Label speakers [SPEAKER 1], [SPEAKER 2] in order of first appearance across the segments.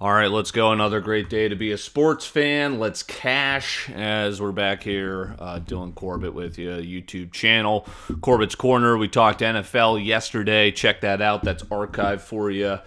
[SPEAKER 1] All right, let's go. Another great day to be a sports fan. Let's cash as we're back here. Dylan Corbett with you, YouTube channel. Corbett's Corner. We talked NFL yesterday. Check that out. That's archived for you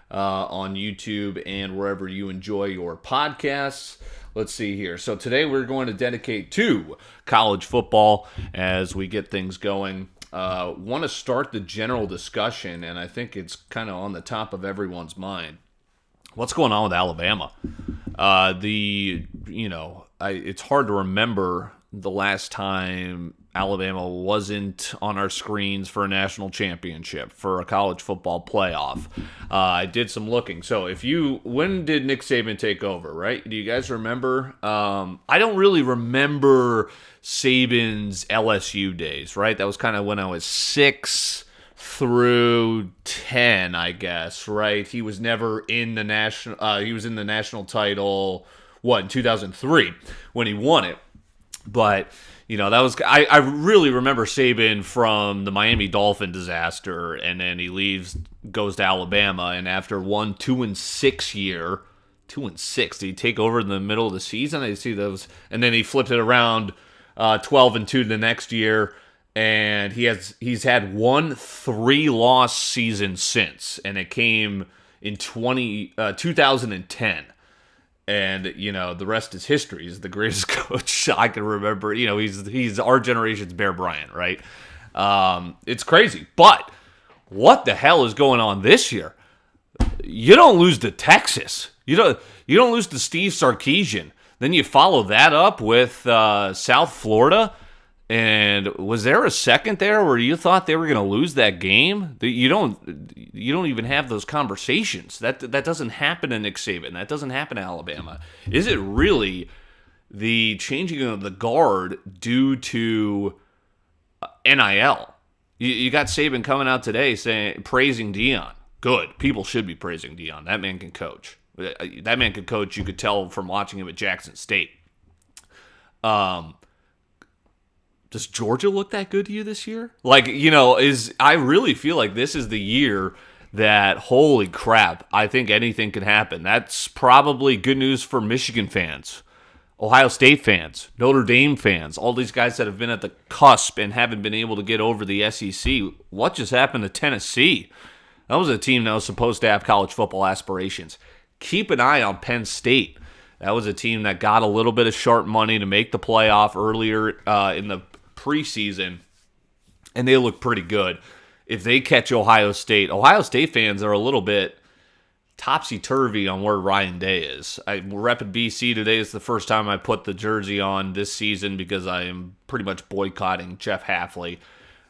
[SPEAKER 1] on YouTube and wherever you enjoy your podcasts. Let's see here. So today we're going to dedicate to college football as we get things going. Want to start the general discussion, and I think it's kind of on the top of everyone's mind. What's going on with Alabama? It's hard to remember the last time Alabama wasn't on our screens for a national championship, for a college football playoff. I did some looking. So when did Nick Saban take over, right? Do you guys remember? I don't really remember Saban's LSU days, right? That was kind of when I was 6 through 10, I guess, right? He was never in the national. He was in the national title, in 2003 when he won it. But that was I really remember Saban from the Miami Dolphin disaster, and then he goes to Alabama, and after 2-6 year, 2-6, did he take over in the middle of the season? I see those, and then he flipped it around, 12-2 the next year. And he's had one 3-loss season since, and it came in 2010. And the rest is history. He's the greatest coach I can remember. He's our generation's Bear Bryant, right? It's crazy, but what the hell is going on this year? You don't lose to Texas. You don't lose to Steve Sarkisian. Then you follow that up with South Florida. And was there a second there where you thought they were going to lose that game? You don't even have those conversations. That doesn't happen in Nick Saban. That doesn't happen in Alabama. Is it really the changing of the guard due to NIL? You got Saban coming out today praising Deion. Good. People should be praising Deion. That man can coach. That man can coach. You could tell from watching him at Jackson State. Does Georgia look that good to you this year? I really feel like this is the year that, holy crap, I think anything can happen. That's probably good news for Michigan fans, Ohio State fans, Notre Dame fans, all these guys that have been at the cusp and haven't been able to get over the SEC. What just happened to Tennessee? That was a team that was supposed to have college football aspirations. Keep an eye on Penn State. That was a team that got a little bit of sharp money to make the playoff earlier in the preseason, and they look pretty good. If they catch Ohio State fans are a little bit topsy-turvy on where Ryan Day is. We're up at BC today. It's the first time I put the jersey on this season because I am pretty much boycotting Jeff Hafley,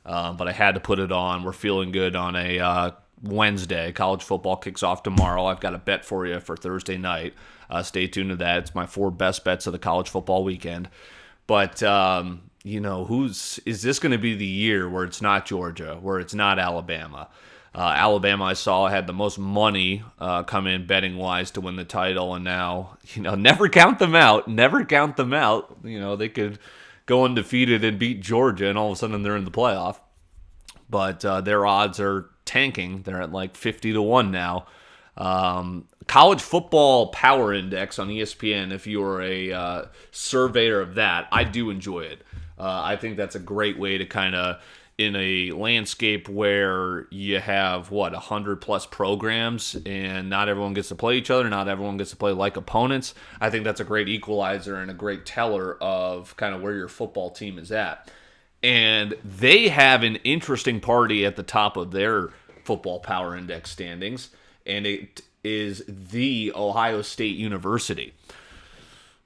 [SPEAKER 1] but I had to put it on. We're feeling good on a Wednesday. College football kicks off tomorrow. I've got a bet for you for Thursday night. Stay tuned to that. It's my 4 best bets of the college football weekend. But is this going to be the year where it's not Georgia, where it's not Alabama? Alabama, I saw, had the most money come in betting-wise to win the title, and now, never count them out. Never count them out. They could go undefeated and beat Georgia, and all of a sudden they're in the playoff. But their odds are tanking. They're at like 50-1 now. College Football Power Index on ESPN, if you're a surveyor of that, I do enjoy it. I think that's a great way to kind of, in a landscape where you have, 100-plus programs, and not everyone gets to play each other, not everyone gets to play like opponents. I think that's a great equalizer and a great teller of kind of where your football team is at. And they have an interesting party at the top of their Football Power Index standings, and it is the Ohio State University,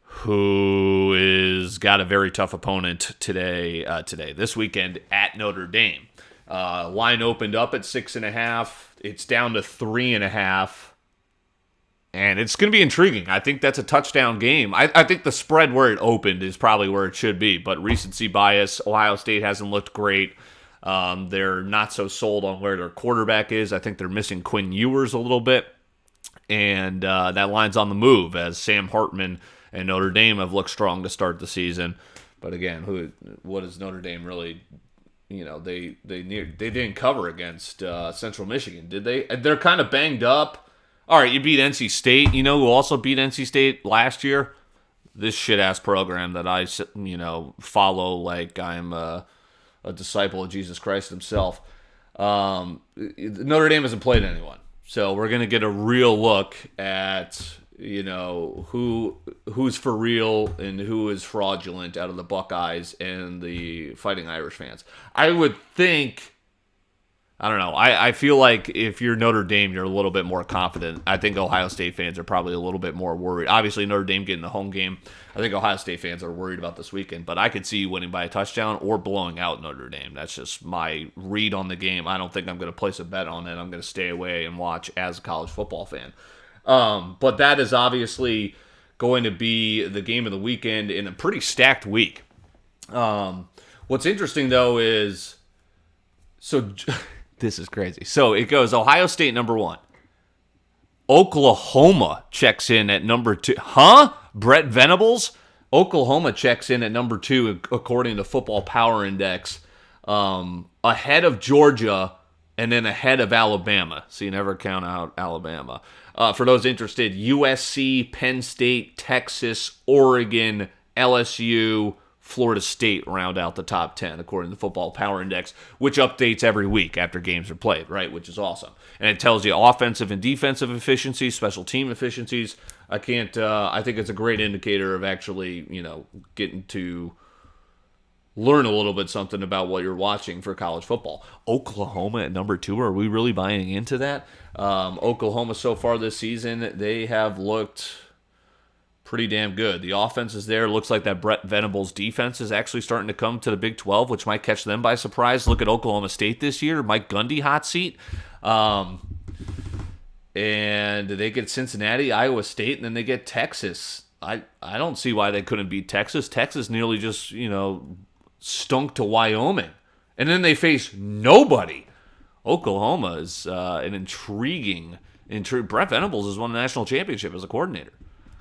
[SPEAKER 1] who is got a very tough opponent this weekend at Notre Dame. Line opened up at 6.5. It's down to 3.5. And it's going to be intriguing. I think that's a touchdown game. I think the spread where it opened is probably where it should be, but recency bias, Ohio State hasn't looked great. They're not so sold on where their quarterback is. I think they're missing Quinn Ewers a little bit. And that line's on the move as Sam Hartman and Notre Dame have looked strong to start the season. But again, what is Notre Dame really? They didn't cover against Central Michigan, did they? They're kind of banged up. All right, you beat NC State. You know who also beat NC State last year? This shit-ass program that I, follow like I'm a disciple of Jesus Christ himself. Notre Dame hasn't played anyone. So we're going to get a real look at, who's for real and who is fraudulent out of the Buckeyes and the Fighting Irish fans. I would think, I don't know, I feel like if you're Notre Dame, you're a little bit more confident. I think Ohio State fans are probably a little bit more worried. Obviously, Notre Dame getting the home game. I think Ohio State fans are worried about this weekend, but I could see you winning by a touchdown or blowing out Notre Dame. That's just my read on the game. I don't think I'm going to place a bet on it. I'm going to stay away and watch as a college football fan. But that is obviously going to be the game of the weekend in a pretty stacked week. What's interesting, though, is this is crazy. So it goes Ohio State number 1. Oklahoma checks in at number 2. Huh? Brett Venables? Oklahoma checks in at number 2 according to Football Power Index, ahead of Georgia and then ahead of Alabama. So you never count out Alabama. For those interested, USC, Penn State, Texas, Oregon, LSU, Florida State round out the top 10 according to the Football Power Index, which updates every week after games are played, right? Which is awesome. And it tells you offensive and defensive efficiencies, special team efficiencies. I think it's a great indicator of actually, getting to learn a little bit something about what you're watching for college football. Oklahoma at number 2, are we really buying into that? Oklahoma so far this season, they have looked pretty damn good. The offense is there. Looks like that Brett Venables defense is actually starting to come to the Big 12, which might catch them by surprise. Look at Oklahoma State this year. Mike Gundy hot seat. And they get Cincinnati, Iowa State, and then they get Texas. I don't see why they couldn't beat Texas. Texas nearly just, stunk to Wyoming. And then they face nobody. Oklahoma is an intriguing. Brett Venables has won the national championship as a coordinator.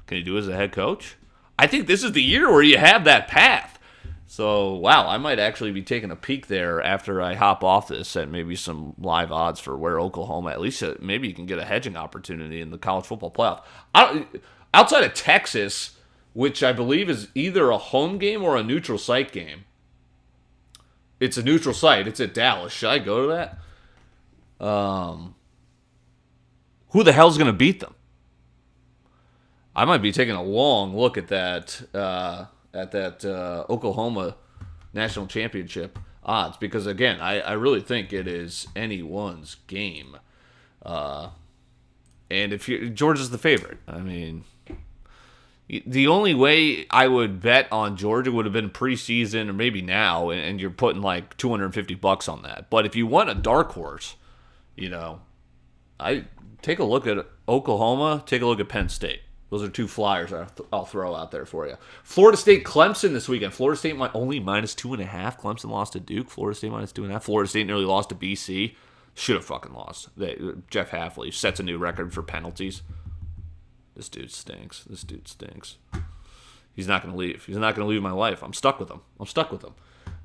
[SPEAKER 1] Can he do it as a head coach? I think this is the year where you have that path. So, wow, I might actually be taking a peek there after I hop off this at maybe some live odds for where Oklahoma, at least maybe you can get a hedging opportunity in the college football playoff. Outside of Texas, which I believe is either a home game or a neutral site game. It's a neutral site. It's at Dallas. Should I go to that? Who the hell's going to beat them? I might be taking a long look at that Oklahoma national championship odds because, again, I really think it is anyone's game. And if Georgia's the favorite, I mean, the only way I would bet on Georgia would have been preseason or maybe now, and you're putting like $250 on that. But if you want a dark horse, I take a look at Oklahoma, take a look at Penn State. Those are 2 flyers I'll throw out there for you. Florida State, Clemson this weekend. Florida State only -2.5. Clemson lost to Duke. Florida State -2.5. Florida State nearly lost to BC. Should have fucking lost. Jeff Hafley sets a new record for penalties. This dude stinks. He's not going to leave. He's not going to leave my life. I'm stuck with him.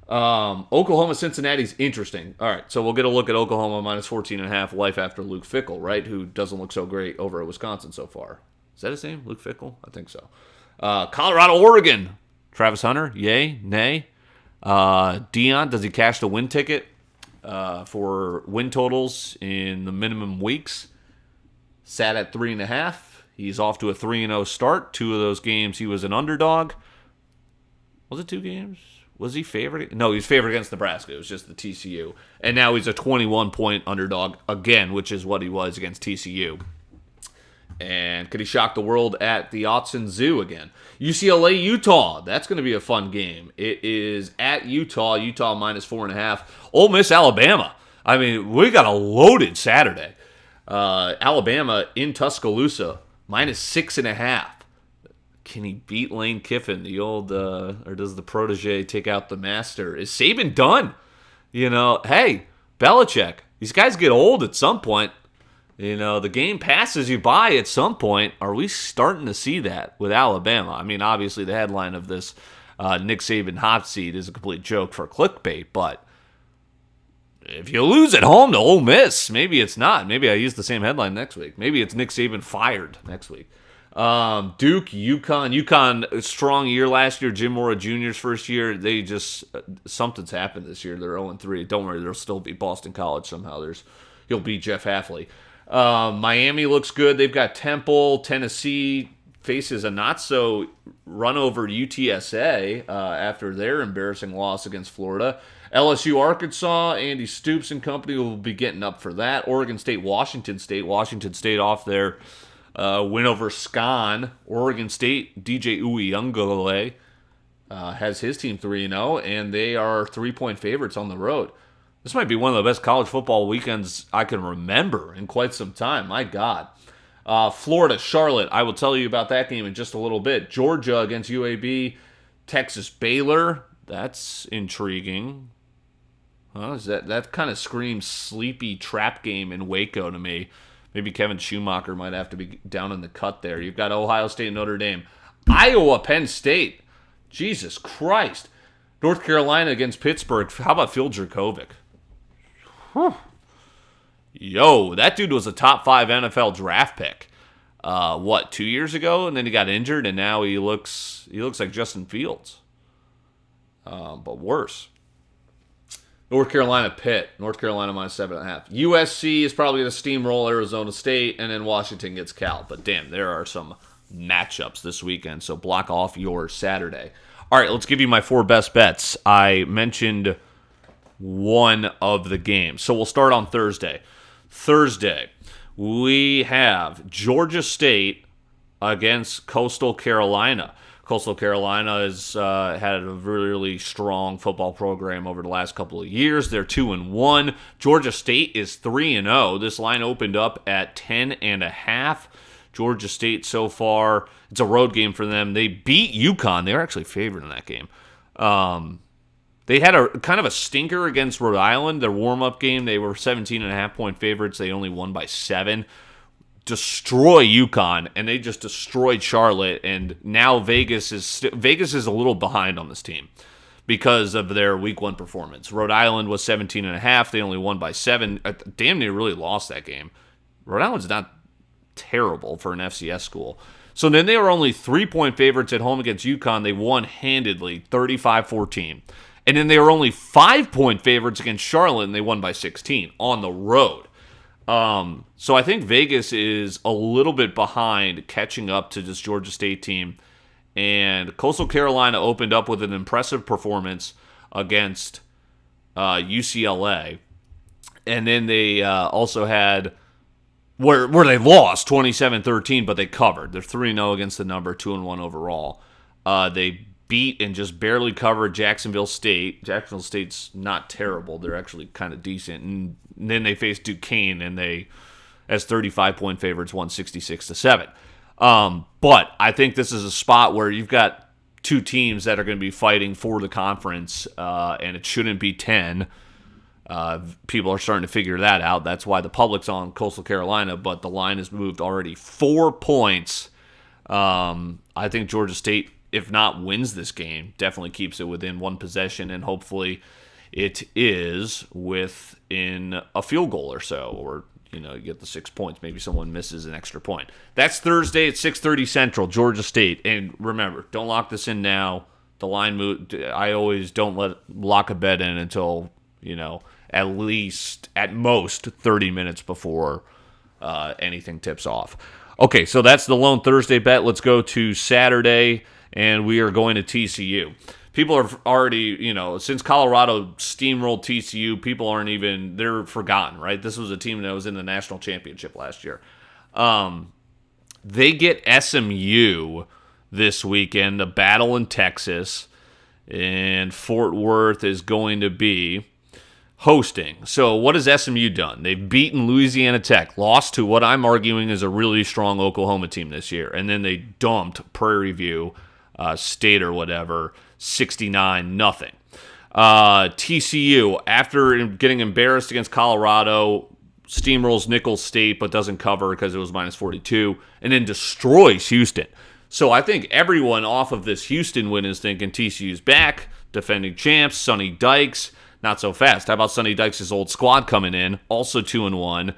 [SPEAKER 1] Oklahoma, Cincinnati's interesting. All right, so we'll get a look at Oklahoma -14.5. Life after Luke Fickell, right? Who doesn't look so great over at Wisconsin so far. Is that his name? Luke Fickell? I think so. Colorado, Oregon. Travis Hunter, yay, nay. Dion, does he cash the win ticket for win totals in the minimum weeks? Sat at 3.5. He's off to a 3-0 start. 2 of those games he was an underdog. Was it 2 games? Was he favored? No, he was favored against Nebraska. It was just the TCU. And now he's a 21-point underdog again, which is what he was against TCU. And could he shock the world at the Autzen Zoo again? UCLA, Utah. That's going to be a fun game. It is at Utah. Utah -4.5. Ole Miss, Alabama. I mean, we got a loaded Saturday. Alabama in Tuscaloosa, -6.5. Can he beat Lane Kiffin? The old, or does the protege take out the master? Is Saban done? Hey, Belichick. These guys get old at some point. The game passes you by at some point. Are we starting to see that with Alabama? I mean, obviously the headline of this Nick Saban hot seat is a complete joke for clickbait, but if you lose at home to Ole Miss, maybe it's not. Maybe I use the same headline next week. Maybe it's Nick Saban fired next week. Duke, UConn, a strong year last year. Jim Mora Jr.'s first year. They just, something's happened this year. They're 0-3. Don't worry, they'll still beat Boston College somehow. He'll beat Jeff Hafley. Miami looks good. They've got Temple. Tennessee faces a not-so run-over UTSA after their embarrassing loss against Florida. LSU, Arkansas, Andy Stoops and company will be getting up for that. Oregon State, Washington State. Washington State off their win over Scon. Oregon State, DJ Uyunglele has his team 3-0, and they are 3-point favorites on the road. This might be one of the best college football weekends I can remember in quite some time. My God. Florida, Charlotte. I will tell you about that game in just a little bit. Georgia against UAB. Texas, Baylor. That's intriguing. That kind of screams sleepy trap game in Waco to me. Maybe Kevin Schumacher might have to be down in the cut there. You've got Ohio State, Notre Dame. Iowa, Penn State. Jesus Christ. North Carolina against Pittsburgh. How about Phil Dracovic? Whew. Yo, that dude was a top 5 NFL draft pick. 2 years ago? And then he got injured, and now he looks like Justin Fields. But worse. North Carolina, Pitt. North Carolina minus 7.5. USC is probably going to steamroll Arizona State, and then Washington gets Cal. But damn, there are some matchups this weekend, so block off your Saturday. All right, let's give you my 4 best bets. I mentioned one of the games. So we'll start on Thursday. Thursday, we have Georgia State against Coastal Carolina. Coastal Carolina has had a really strong football program over the last couple of years. They're 2-1. Georgia State is 3-0. This line opened up at 10.5. Georgia State so far, it's a road game for them. They beat UConn. They were actually favored in that game. They had a kind of a stinker against Rhode Island. Their warm-up game, they were 17.5-point favorites. They only won by 7. Destroy UConn, and they just destroyed Charlotte, and now Vegas is a little behind on this team because of their week 1 performance. Rhode Island was 17.5. They only won by 7. Damn near really lost that game. Rhode Island's not terrible for an FCS school. So then they were only 3-point favorites at home against UConn. They won handedly, 35-14. And then they were only 5-point favorites against Charlotte, and they won by 16 on the road. So I think Vegas is a little bit behind catching up to this Georgia State team. And Coastal Carolina opened up with an impressive performance against UCLA. And then they also had where they lost 27-13, but they covered. They're 3-0 against the number, 2-1 overall. They beat and just barely covered Jacksonville State. Jacksonville State's not terrible. They're actually kind of decent. And then they faced Duquesne, and they, as 35-point favorites, won 66-7. But I think this is a spot where you've got 2 teams that are going to be fighting for the conference, and it shouldn't be 10. People are starting to figure that out. That's why the public's on Coastal Carolina, but the line has moved already 4 points. I think Georgia State, if not wins this game, definitely keeps it within 1 possession, and hopefully it is within a field goal or so, or you get the 6 points. Maybe someone misses an extra point. That's Thursday at 6:30 Central, Georgia State. And remember, don't lock this in now. The line move. I always don't lock a bet in until at most 30 minutes before anything tips off. Okay, so that's the lone Thursday bet. Let's go to Saturday. And we are going to TCU. People are already, since Colorado steamrolled TCU, people they're forgotten, right? This was a team that was in the national championship last year. They get SMU this weekend, a battle in Texas, and Fort Worth is going to be hosting. So what has SMU done? They've beaten Louisiana Tech, lost to what I'm arguing is a really strong Oklahoma team this year, and then they dumped Prairie View State or whatever, 69-0. TCU, after getting embarrassed against Colorado, steamrolls Nicholls State but doesn't cover because it was minus 42, and then destroys Houston. So I think everyone off of this Houston win is thinking TCU's back, defending champs, Sonny Dykes, not so fast. How about Sonny Dykes' old squad coming in, also 2-1?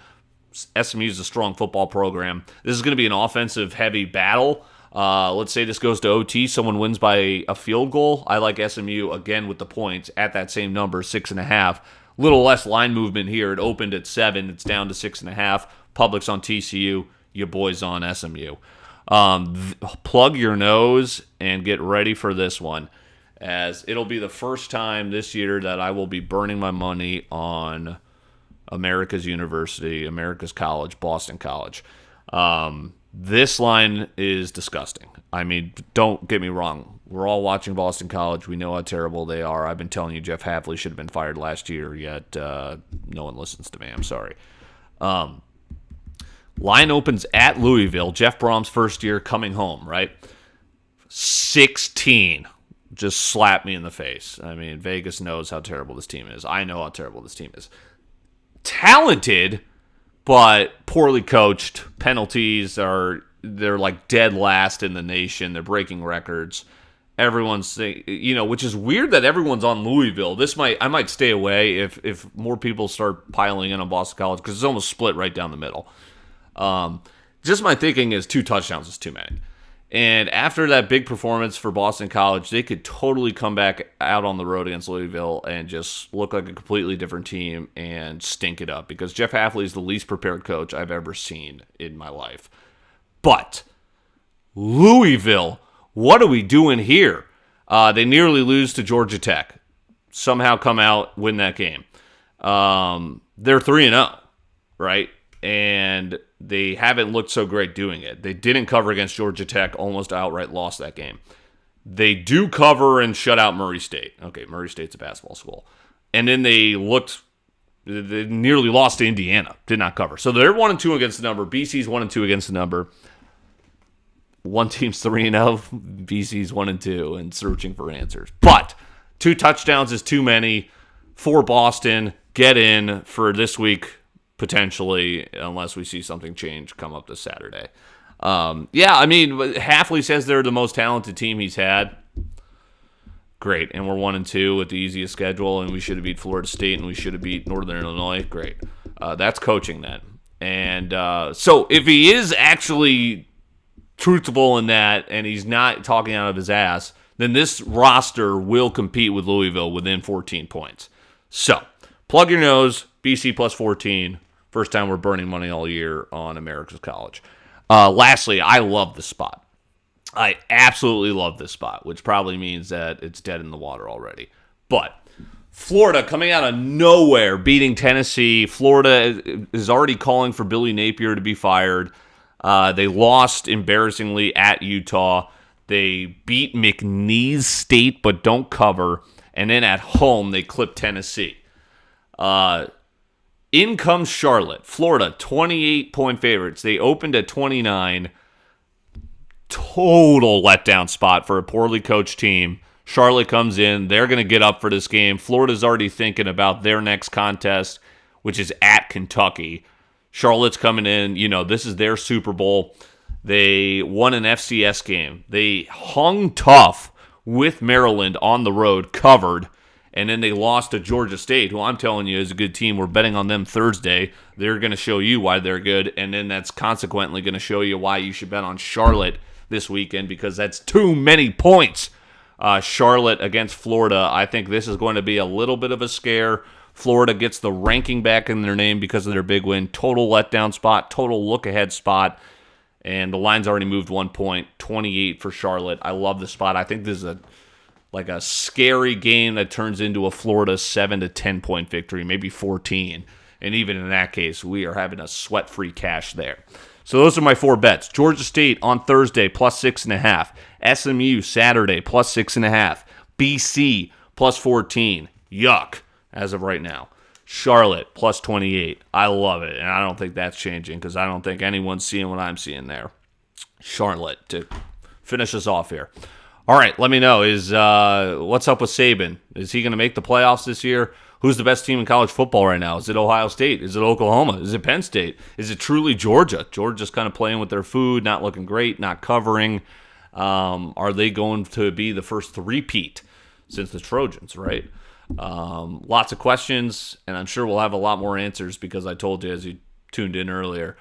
[SPEAKER 1] SMU is a strong football program. This is going to be an offensive-heavy battle. Let's say this goes to OT. Someone wins by a field goal. I like SMU, again, with the points at that same number, 6.5. Little less line movement here. It opened at 7. It's down to 6.5. Publix on TCU. Your boys on SMU. Plug your nose and get ready for this one, as it'll be the first time this year that I will be burning my money on America's University, America's College, Boston College. This line is disgusting. I mean, don't get me wrong. We're all watching Boston College. We know how terrible they are. I've been telling you Jeff Hafley should have been fired last year, yet no one listens to me. I'm sorry. Line opens at Louisville. Jeff Brom's first year coming home, right? 16. Just slap me in the face. I mean, Vegas knows how terrible this team is. I know how terrible this team is. Talented, but poorly coached. Penalties they're like dead last in the nation. They're breaking records. Everyone's saying, which is weird that everyone's on Louisville. I might stay away if more people start piling in on Boston College, because it's almost split right down the middle. Just my thinking is 2 touchdowns is too many. And after that big performance for Boston College, they could totally come back out on the road against Louisville and just look like a completely different team and stink it up, because Jeff Hafley is the least prepared coach I've ever seen in my life. But Louisville, what are we doing here? They nearly lose to Georgia Tech. Somehow come out, win that game. They're 3-0, right? And they haven't looked so great doing it. They didn't cover against Georgia Tech, almost outright lost that game. They do cover and shut out Murray State. Okay, Murray State's a basketball school. And then they nearly lost to Indiana, did not cover. So they're 1-2 against the number. BC's 1-2 against the number. One team's 3-0, BC's 1-2 and searching for answers. But 2 touchdowns is too many for Boston. Get in for this week, potentially, unless we see something change come up this Saturday. I mean, Hafley says they're the most talented team he's had. Great. And we're 1-2 with the easiest schedule, and we should have beat Florida State, and we should have beat Northern Illinois. Great. That's coaching then. And so if he is actually truthful in that, and he's not talking out of his ass, then this roster will compete with Louisville within 14 points. So, plug your nose, BC plus 14. First time we're burning money all year on America's College. Lastly, I love this spot. I absolutely love this spot, which probably means that it's dead in the water already. But Florida coming out of nowhere, beating Tennessee. Florida is already calling for Billy Napier to be fired. They lost embarrassingly at Utah. They beat McNeese State but don't cover. And then at home, they clip Tennessee. In comes Charlotte. Florida, 28-point favorites. They opened at 29. Total letdown spot for a poorly coached team. Charlotte comes in. They're going to get up for this game. Florida's already thinking about their next contest, which is at Kentucky. Charlotte's coming in. This is their Super Bowl. They won an FCS game. They hung tough with Maryland on the road, covered, and then they lost to Georgia State, who I'm telling you is a good team. We're betting on them Thursday. They're going to show you why they're good, and then that's consequently going to show you why you should bet on Charlotte this weekend, because that's too many points. Charlotte against Florida, I think this is going to be a little bit of a scare. Florida gets the ranking back in their name because of their big win. Total letdown spot, total look-ahead spot, and the line's already moved 1 point, 28 for Charlotte. I love the spot. I think this is a scary game that turns into a Florida 7 to 10 point victory, maybe 14. And even in that case, we are having a sweat-free cash there. So those are my 4 bets. Georgia State on Thursday, plus 6.5. SMU Saturday, plus 6.5. BC, plus 14. Yuck, as of right now. Charlotte, plus 28. I love it, and I don't think that's changing because I don't think anyone's seeing what I'm seeing there. Charlotte to finish us off here. All right, let me know. What's up with Saban? Is he going to make the playoffs this year? Who's the best team in college football right now? Is it Ohio State? Is it Oklahoma? Is it Penn State? Is it truly Georgia? Georgia's kind of playing with their food, not looking great, not covering. Are they going to be the first three-peat since the Trojans, right? Lots of questions, and I'm sure we'll have a lot more answers because I told you as you tuned in earlier,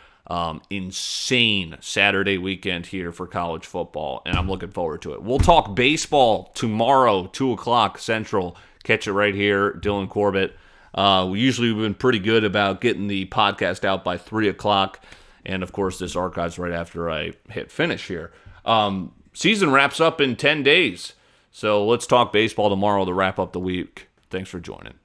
[SPEAKER 1] insane Saturday weekend here for college football, and I'm looking forward to it. We'll talk baseball tomorrow, 2 o'clock Central. Catch it right here, Dylan Corbett. We usually have been pretty good about getting the podcast out by 3 o'clock, and of course this archives right after I hit finish here. Season wraps up in 10 days, so let's talk baseball tomorrow to wrap up the week. Thanks for joining.